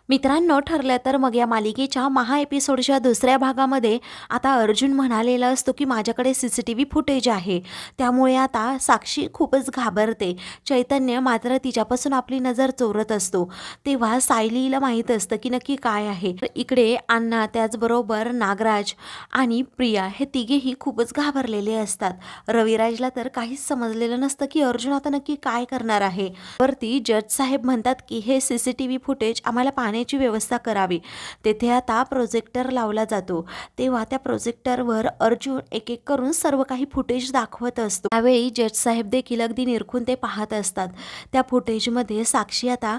मित्रांनो, ठरलं तर मग या मालिकेच्या महा एपिसोडच्या दुसऱ्या भागामध्ये आता अर्जुन म्हणालेला असतो की माझ्याकडे CCTV फुटेज आहे. त्यामुळे आता साक्षी खूपच घाबरते. चैतन्य मात्र तिच्यापासून आपली नजर चोरत असतो. तेव्हा सायलीला माहीत असतं की नक्की काय आहे. तर इकडे अण्णा, त्याचबरोबर नागराज आणि प्रिया हे तिघेही खूपच घाबरलेले असतात. रविराजला तर काहीच समजलेलं नसतं की अर्जुन आता नक्की काय करणार आहे. वरती जज साहेब म्हणतात की हे CCTV फुटेज आम्हाला पाहण्याची व्यवस्था करावी. तेथे आता प्रोजेक्टर लावला जातो. तेव्हा त्या प्रोजेक्टरवर अर्जुन एक एक करून सर्व काही फुटेज दाखवत असतो. त्यावेळी जज साहेब देखील अगदी निरखून ते पाहत असतात. त्या फुटेजमध्ये साक्षी आता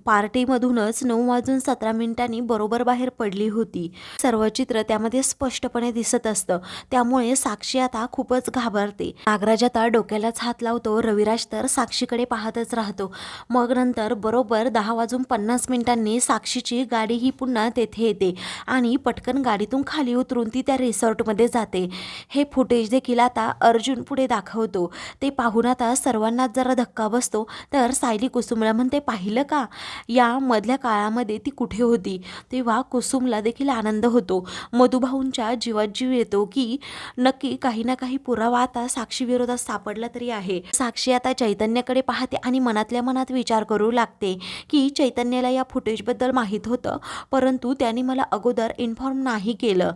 पार्टीमधूनच 9:17 बरोबर बाहेर पडली होती. सर्व चित्र त्यामध्ये स्पष्टपणे दिसत असतं. त्यामुळे साक्षी आता खूपच घाबरते. नागराज आता डोक्यालाच हात लावतो. रविराज तर साक्षीकडे पाहतच राहतो. मग नंतर बरोबर 10:50 साक्षीची गाडी ही पुन्हा तेथे येते आणि पटकन गाडीतून खाली उतरून ती त्या रिसॉर्टमध्ये जाते. हे फुटेज देखील आता अर्जुन पुढे दाखवतो. ते पाहून आता सर्वांनाच जरा धक्का बसतो. तर सायली कुसुमला म्हणते, पाहिलं का, या मधल्या काळामध्ये ती कुठे होती. तेव्हा कुसुमला देखील आनंद होतो. मधुभाऊंच्या जीवात जीव येतो की नक्की काही ना काही पुरावा आता साक्षी विरोधात सापडला तरी आहे. साक्षी आता चैतन्याकडे पाहते आणि मनातल्या मनात विचार करू लागते की चैतन्याला या फुटेजबद्दल माहीत होतं, परंतु त्याने मला अगोदर इन्फॉर्म नाही केलं.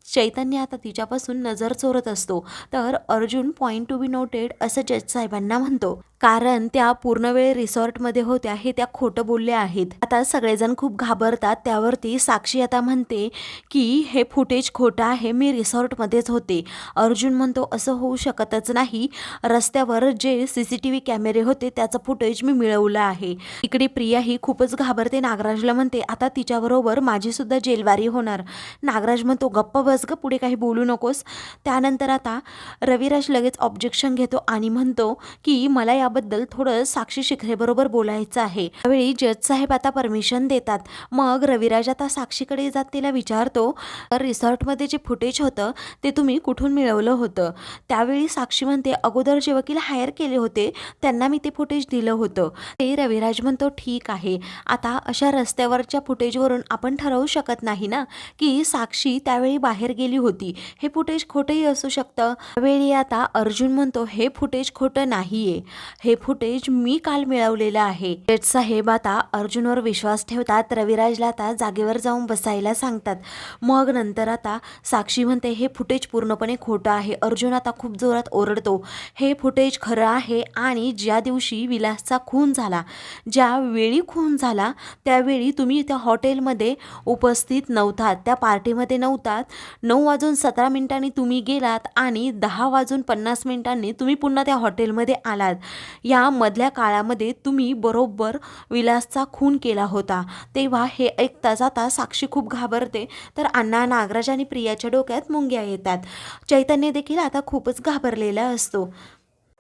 चैतन्य आता तिच्यापासून नजर चोरत असतो. तर Arjun point to be noted असं जज साहेबांना म्हणतो, कारण त्या पूर्ण वेळ रिसॉर्टमध्ये होत्या हे त्या खोटं बोलल्या आहेत. आता सगळेजण खूप घाबरतात. त्यावरती साक्षी आता म्हणते की हे फुटेज खोटं आहे, मी रिसॉर्टमध्येच होते. अर्जुन म्हणतो, असं होऊ शकतच नाही, रस्त्यावर जे CCTV कॅमेरे होते त्याचं फुटेज मी मिळवलं आहे. इकडे प्रिया ही खूपच घाबरते. नागराजला म्हणते, आता तिच्याबरोबर माझी सुद्धा जेलवारी होणार. नागराज म्हणतो, गप्प बस ग, पुढे काही बोलू नकोस. त्यानंतर आता रविराज लगेच ऑब्जेक्शन घेतो आणि म्हणतो की मला याबद्दल थोडं साक्षी शिखरेबरोबर बोलायचं आहे. त्यावेळी जज साहेब आता परमिशन देतात. मग रविराज आता साक्षीकडे जात तिला विचारतो, रिसॉर्टमध्ये जे फुटेज होतं ते तुम्ही कुठून मिळवलं होतं. त्यावेळी साक्षी म्हणते, अगोदर जे वकील हायर केले होते त्यांना मी ते फुटेज दिलं होतं. ते रविराज म्हणतो, ठीक आहे, आता अशा रस्त्यावरच्या फुटेजवरून आपण ठरवू शकत नाही ना की साक्षी त्यावेळी बाहेर गेली होती. हे फुटेज खोटंही असू शकतं. त्यावेळी आता अर्जुन म्हणतो, हे फुटेज खोटं नाहीये, हे फुटेज मी काल मिळवलेलं आहे. जज साहेब आता अर्जुनवर विश्वास ठेवतात. रविराजला आता जागेवर जाऊन बसायला सांगतात. मग नंतर आता साक्षी म्हणते, हे फुटेज पूर्णपणे खोटं आहे. अर्जुन आता खूप जोरात ओरडतो, हे फुटेज खरं आहे आणि ज्या दिवशी विलासचा खून झाला, ज्या वेळी खून झाला त्यावेळी तुम्ही त्या हॉटेलमध्ये उपस्थित नव्हतात, त्या पार्टीमध्ये नव्हतात. 9:17 तुम्ही गेलात आणि 10:50 तुम्ही पुन्हा त्या हॉटेलमध्ये आलात. या मधल्या काळामध्ये तुम्ही बरोबर विलासचा खून केला होता. तेव्हा हे ऐकताच आता साक्षी खूप घाबरते. तर अण्णा, नागराज आणि प्रियाच्या डोक्यात मुंग्या येतात. चैतन्य देखील आता खूपच घाबरलेला असतो.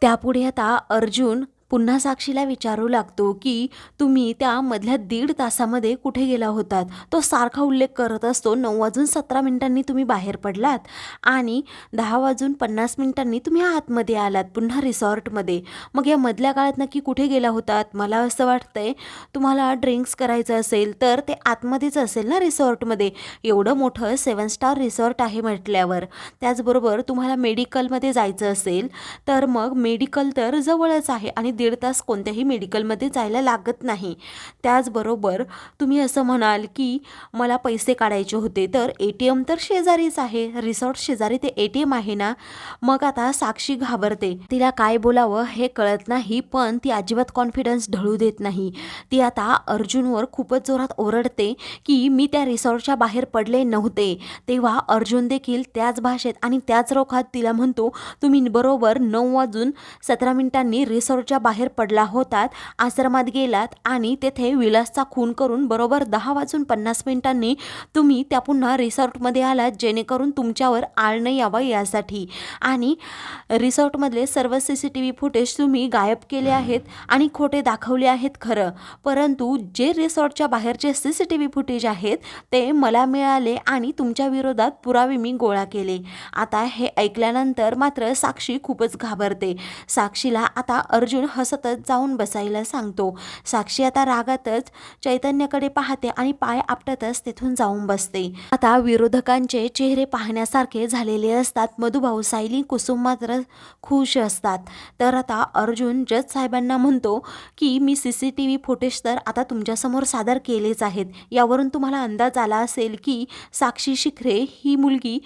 त्यापुढे आता अर्जुन पुन्हा साक्षीला विचारू लागतो की तुम्ही त्या मधल्या 1.5 तासामध्ये कुठे गेला होतात. तो सारखा उल्लेख करत असतो. 9:17 तुम्ही बाहेर पडलात आणि 10:50 तुम्ही आतमध्ये आलात पुन्हा रिसॉर्टमध्ये. मग या मधल्या काळात नक्की कुठे गेला होतात. मला असं वाटतंय तुम्हाला ड्रिंक्स करायचं असेल तर ते आतमध्येच असेल ना रिसॉर्टमध्ये. एवढं मोठं 7 स्टार रिसॉर्ट आहे म्हटल्यावर. त्याचबरोबर तुम्हाला मेडिकलमध्ये जायचं असेल तर मग मेडिकल तर जवळच आहे आणि 1.5 तास कोणत्याही मेडिकलमध्ये जायला लागत नाही. त्याचबरोबर तुम्ही असं म्हणाल की मला पैसे काढायचे होते, तर ATM तर शेजारीच आहे, रिसॉर्ट शेजारी ते ATM आहे ना. मग आता साक्षी घाबरते. तिला काय बोलावं हे कळत नाही, पण ती अजिबात कॉन्फिडन्स ढळू देत नाही. ती आता अर्जुनवर खूपच जोरात ओरडते की मी त्या रिसॉर्टच्या बाहेर पडले नव्हते. तेव्हा अर्जुन देखील त्याच भाषेत आणि त्याच रोखात तिला म्हणतो, तुम्ही बरोबर 9:17 रिसॉर्टच्या बाहेर पडला होतात, आश्रमात गेलात आणि तेथे विलासचा खून करून बरोबर 10:50 तुम्ही त्या पुन्हा रिसॉर्टमध्ये आलात, जेणेकरून तुमच्यावर आळ नाही यावं यासाठी. आणि रिसॉर्टमधले सर्व CCTV फुटेज तुम्ही गायब केले आहेत आणि खोटे दाखवले आहेत खरं, परंतु जे रिसॉर्टच्या बाहेरचे CCTV फुटेज आहेत ते मला मिळाले आणि तुमच्या विरोधात पुरावे मी गोळा केले. आता हे ऐकल्यानंतर मात्र साक्षी खूपच घाबरते. साक्षीला आता अर्जुन हसतच जाऊन बसायला सांगतो. साक्षी आता रागातच चैतन्याकडे पाहते आणि पाय आपटतच तिथून जाऊन बसते. आता विरोधकांचे चेहरे पाहण्यासारखे झालेले असतात. मधुभाऊ, सायली, कुसुम मात्र खुश असतात. तर आता अर्जुन जज साहेबांना म्हणतो की मी CCTV फुटेज तर आता तुमच्यासमोर सादर केलेच आहेत. यावरून तुम्हाला अंदाज आला असेल की साक्षी शिखरे ही मुलगी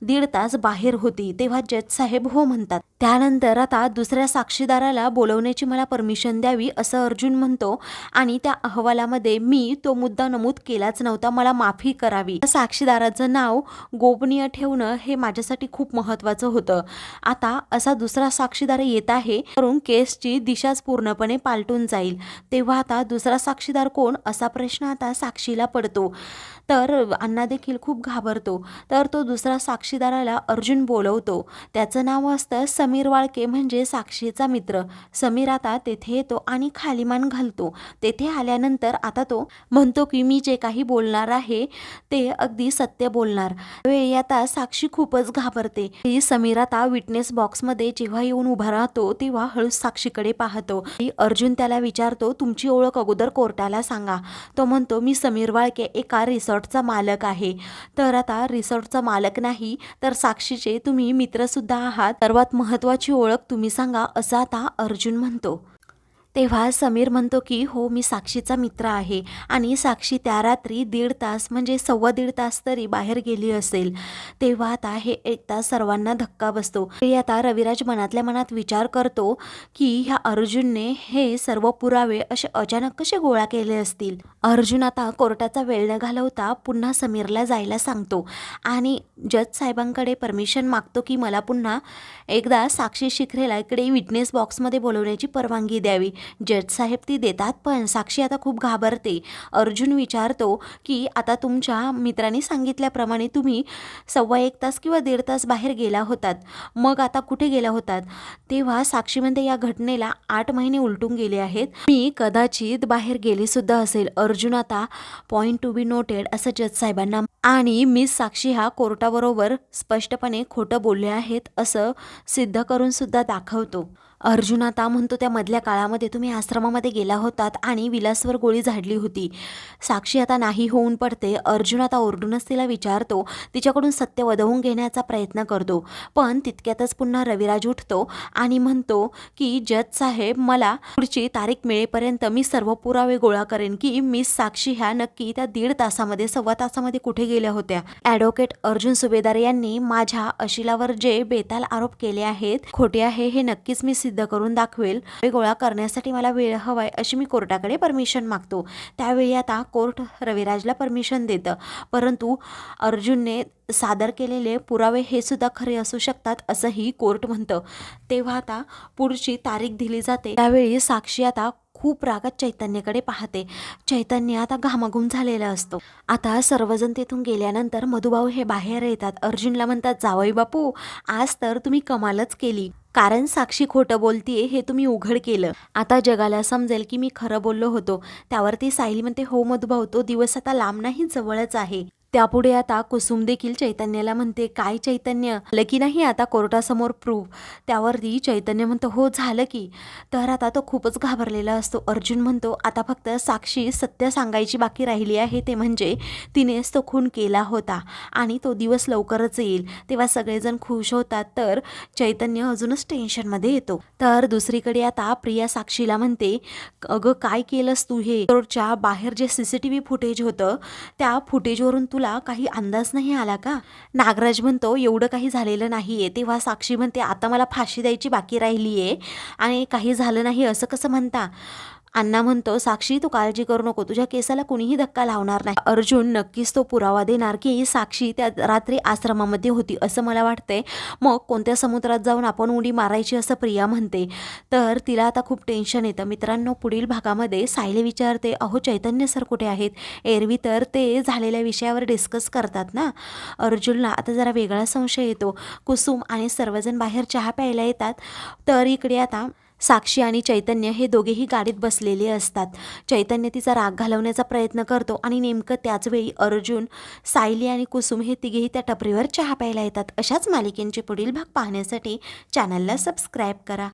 1.5 तास बाहेर होती. तेव्हा जज साहेब हो म्हणतात. त्यानंतर आता दुसऱ्या साक्षीदाराला बोलवण्याची मला परमिशन द्यावी असं अर्जुन म्हणतो आणि त्या अहवालामध्ये मी तो मुद्दा नमूद केलाच नव्हता, मला माफी करावी. साक्षीदाराचं नाव गोपनीय ठेवणं हे माझ्यासाठी खूप महत्त्वाचं होतं. आता असा दुसरा साक्षीदार येत आहे, करून केसची दिशाच पूर्णपणे पालटून जाईल. तेव्हा आता दुसरा साक्षीदार कोण असा प्रश्न आता साक्षीला पडतो. तर अण्णा देखील खूप घाबरतो. तर तो दुसरा साक्षीदाराला अर्जुन बोलवतो. त्याचं नाव असतं समीर वाळके, म्हणजे साक्षीचा मित्र. समीर आता तेथे येतो आणि खाली मान घालतो. तेथे आल्यानंतर आता तो म्हणतो की मी जे काही बोलणार आहे ते अगदी सत्य बोलणार. वेळी आता साक्षी खूपच घाबरते. समीर आता विटनेस बॉक्समध्ये जेव्हा येऊन उभा राहतो तेव्हा हळूच साक्षीकडे पाहतो. अर्जुन त्याला विचारतो तुमची ओळख अगोदर कोर्टाला सांगा. तो म्हणतो मी समीर वाळके एका रिसॉर्टचा मालक आहे. तर आता रिसॉर्टचा मालक नाही तर साक्षीचे तुम्ही मित्रसुद्धा आहात. सर्वात महत्त्वाची ओळख तुम्ही सांगा असं आता अर्जुन म्हणतो. तेव्हा समीर म्हणतो की हो मी साक्षीचा मित्र आहे आणि साक्षी त्या रात्री 1.5 तास म्हणजे 1.25 तास तरी बाहेर गेली असेल. तेव्हा आता हे ऐकता सर्वांना धक्का बसतो. आता रविराज मनातल्या मनात विचार करतो की ह्या अर्जुनने हे सर्व पुरावे असे अचानक कसे गोळा केले असतील. अर्जुन आता कोर्टाचा वेळ न घालवता पुन्हा समीरला जायला सांगतो आणि जज साहेबांकडे परमिशन मागतो की मला पुन्हा एकदा साक्षी शिखरेला इकडे विटनेस बॉक्समध्ये बोलवण्याची परवानगी द्यावी. जज साहेब ती देतात, पण साक्षी आता खूप घाबरते. अर्जुन विचारतो की आता तुमच्या मित्रांनी सांगितल्याप्रमाणे तुम्ही 1.25 तास किंवा 1.5 तास बाहेर गेला होतात, मग आता कुठे गेला होतात. तेव्हा साक्षी म्हणते या घटनेला 8 महिने उलटून गेले आहेत, मी कदाचित बाहेर गेले सुद्धा असेल. अर्जुन आता पॉइंट टू बी नोटेड असं जज साहेबांना आणि मिस साक्षी हा कोर्टाबरोबर स्पष्टपणे खोटं बोलले आहेत असं सिद्ध करून सुद्धा दाखवतो. अर्जुन आता म्हणतो त्या मधल्या काळामध्ये तुम्ही आश्रमामध्ये गेला होतात आणि विलासवर गोळी झाडली होती. साक्षी आता नाही होऊन पडते. अर्जुन आता ओरडूनच तिला विचारतो, तिच्याकडून सत्य वदवून घेण्याचा प्रयत्न करतो. पण तितक्यातच पुन्हा रविराज उठतो आणि म्हणतो की जज साहेब मला पुढची तारीख मिळेपर्यंत मी सर्व पुरावे गोळा करेन की मिस साक्षी ह्या नक्की त्या 1.5 तासामध्ये 1.25 तासामध्ये कुठे गेल्या होत्या. ॲडव्होकेट अर्जुन सुभेदार यांनी माझ्या अशिलावर जे बेताल आरोप केले आहेत खोटे आहे हे नक्कीच मी सिद्ध करून दाखवेल. गोळा करण्यासाठी मला वेळ हवाय अशी मी कोर्टाकडे परमिशन मागतो. त्यावेळी आता कोर्ट रविराजला परमिशन देतं, परंतु अर्जुनने सादर केलेले पुरावे हे सुद्धा खरे असू शकतात असंही कोर्ट म्हणतं. तेव्हा आता पुढची तारीख दिली जाते. त्यावेळी साक्षी आता खूप रागात चैतन्यकडे पाहते. चैतन्य आता घामाघूम झालेला असतो. आता सर्वजण तिथून गेल्यानंतर मधुभाऊ हे बाहेर येतात. अर्जुनला म्हणतात जावई बापू आज तर तुम्ही कमालच केली, कारण साक्षी खोटं बोलतीये हे तुम्ही उघड केलं. आता जगाला समजेल की मी खरं बोललो होतो. त्यावरती सायली म्हणते हो मधुभाऊ तो दिवस आता लांब नाही जवळच आहे. त्यापुढे आता कुसुम देखील चैतन्याला म्हणते काय चैतन्य झालं की नाही आता कोर्टासमोर प्रूफ. त्यावरती चैतन्य म्हणतो हो झालं की. तर आता तो खूपच घाबरलेला असतो. अर्जुन म्हणतो आता फक्त साक्षी सत्य सांगायची बाकी राहिली आहे, ते म्हणजे तिनेच तो खून केला होता आणि तो दिवस लवकरच येईल. तेव्हा सगळेजण खुश होतात. तर चैतन्य अजूनच टेन्शनमध्ये येतो. तर दुसरीकडे आता प्रिया साक्षीला म्हणते अगं काय केलंस तू हे. रोडच्या बाहेर जे CCTV फुटेज होतं त्या फुटेजवरून तुला काही अंदाज नाही आला का. नागराज म्हणतो एवढं काही झालेलं नाहीये. तेव्हा साक्षी म्हणते आता मला फाशी द्यायची बाकी राहिलीये आणि काही झालं नाही असं कसं म्हणता. अण्णा म्हणतो साक्षी तू काळजी करू नको, तुझ्या केसाला कुणीही धक्का लावणार नाही. अर्जुन नक्कीच तो पुरावा देणार की साक्षी त्या रात्री आश्रमामध्ये होती असं मला वाटतंय. मग कोणत्या समुद्रात जाऊन आपण उडी मारायची असं प्रिया म्हणते. तर तिला आता खूप टेन्शन येतं. मित्रांनो पुढील भागामध्ये सायली विचारते अहो चैतन्य सर कुठे आहेत. एरवी तर ते झालेल्या विषयावर डिस्कस करतात ना. अर्जुनला आता जरा वेगळा संशय येतो. कुसुम आणि सर्वजण बाहेर चहा प्यायला येतात. तर इकडे आता साक्षी आणि चैतन्य हे दोघेही गाडीत बसलेले असतात. चैतन्य तिचा राग घालवण्याचा प्रयत्न करतो आणि नेमकं त्याच वेळी अर्जुन, सायली आणि कुसुम हे तिघेही त्या टपरीवर चहा प्यायला येतात. अशाच मालिकेंचे पुढील भाग पाहण्यासाठी चॅनलला सबस्क्राईब करा.